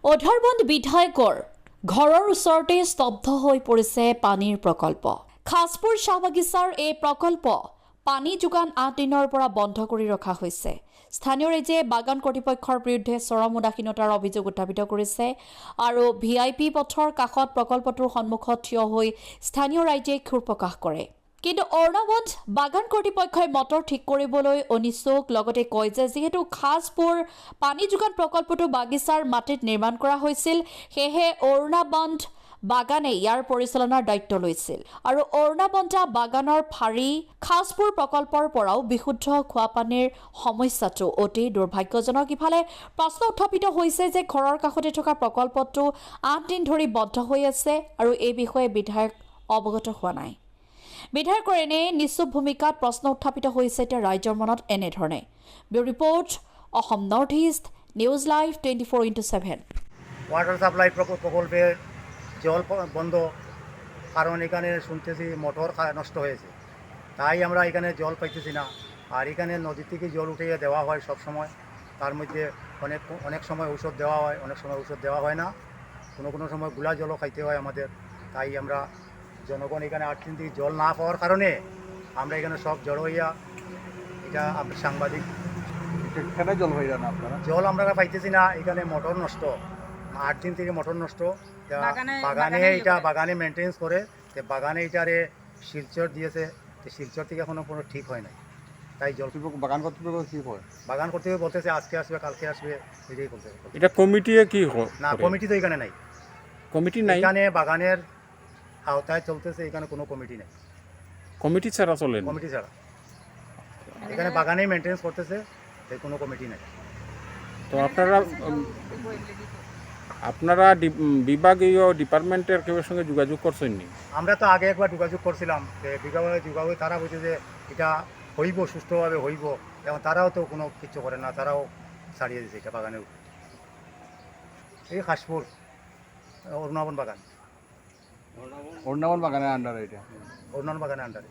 অধাৰবন্দ বিধায়কৰ ঘৰৰ ওচৰতে স্তব্ধ হৈ পৰিছে পানীৰ প্ৰকল্প। খাছপুৰ চাহ বাগিচাৰ এই প্ৰকল্প পানী যোগান ৮ দিনৰ পৰা বন্ধ কৰি ৰখা হৈছে। স্থানীয় ৰাইজে বাগান কৰ্তৃপক্ষৰ বিৰুদ্ধে চৰম উদাসীনতাৰ অভিযোগ উত্থাপিত কৰিছে আৰু VIP পথৰ কাষত প্ৰকল্পটোৰ সন্মুখত থিয় হৈ স্থানীয় ৰাইজে ক্ষোভ প্ৰকাশ কৰে। কিন্তু অৰ্ণাবন্দ বাগান কৰ্তৃপক্ষই মটৰ ঠিক কৰিবলৈ অনিচ্ছুক। লগতে কয় যে যিহেতু খাছপুৰ পানী যোগান প্ৰকল্পটো বাগিচাৰ মাটিত নিৰ্মাণ কৰা হৈছিল, সেয়েহে অৰ্ণাবন্দ বাগানে ইয়াৰ পৰিচালনাৰ দায়িত্ব লৈছিল আৰু অৰ্ণাবন্দা বাগানৰ ফাৰি খাছপুৰ প্ৰকল্পৰ পৰাও বিশুদ্ধ খোৱা পানীৰ সমস্যাটো অতি দুৰ্ভাগ্যজনক। ইফালে প্ৰশ্ন উত্থাপিত হৈছে যে ঘৰৰ কাষতে থকা প্ৰকল্পটো ৮ দিন ধৰি বন্ধ হৈ আছে আৰু এই বিষয়ে বিধায়ক অৱগত হোৱা নাই। বিধায়কৰ এনে নিশ্চুপ ভূমিকাত প্ৰশ্ন উত্থাপিত হৈছে এতিয়া ৰাইজৰ মনত এনেধৰণে। ব্যুৰো ৰিপৰ্ট, অসম নৰ্থ ইষ্ট নিউজ লাইভ 24/7। ওয়াটার সাপ্লাই প্রকল্পে জল বন্ধ, কারণ এখানে শুনতেছি মোটর নষ্ট হয়েছে, তাই আমরা এখানে জল পাইতেছি না। আর এখানে নদী থেকে জল উঠিয়ে দেওয়া হয় সব সময়, তার মধ্যে অনেক সময় ঔষধ দেওয়া হয়, অনেক সময় ঔষধ দেওয়া হয় না, কোনো সময় গুলা জলও খাইতে হয় আমাদের। তাই আমরা জনগণ এখানে 8 দিন থেকে জল না পাওয়ার কারণে আমরা এখানে সব জড়ো হইয়া, এটা সাংবাদিক জল হয়ে যান আপনারা, জল আমরা পাইতেছি না, এখানে মোটর নষ্ট, 8 দিন থেকে মোটর নষ্ট। বাগানে মেনটেন্স করে, বাগানে এটারে শিলচর দিয়েছে, শিলচর থেকে এখনো কোনো ঠিক হয় নাই। তাই জল বাগান কর্তৃপক্ষ কি করে? বাগান কর্তৃপক্ষ বলতেছে আজকে আসবে, কালকে আসবে, এটাই বলতে। এটা কমিটি কি না, কমিটি তো এখানে নাই, কমিটি নাই, এখানে বাগানের আওতায় চলতেছে, এখানে কোনো কমিটি নাই। কমিটি ছাড়া চলে, কমিটি ছাড়া এখানে বাগানেই মেনটেন্স করতেছে, কোনো কমিটি নাই। তো আপনারা বিভাগীয় ডিপার্টমেন্টের কেউ সঙ্গে যোগাযোগ করছেন নি? আমরা তো আগে একবার যোগাযোগ করছিলাম, বিভাগে তারা বলছে যে এটা হইব, সুষ্ঠুভাবে হইব, এবং তারাও তো কোনো কিছু করে না, তারাও ছাড়িয়ে দিয়েছে এটা বাগানের উপর। এই খাসপুর অরুণাবন বাগান, অর্ণাবন বাগানের আন্ডারে, এটা অরুণাবন বাগানের আন্ডারে।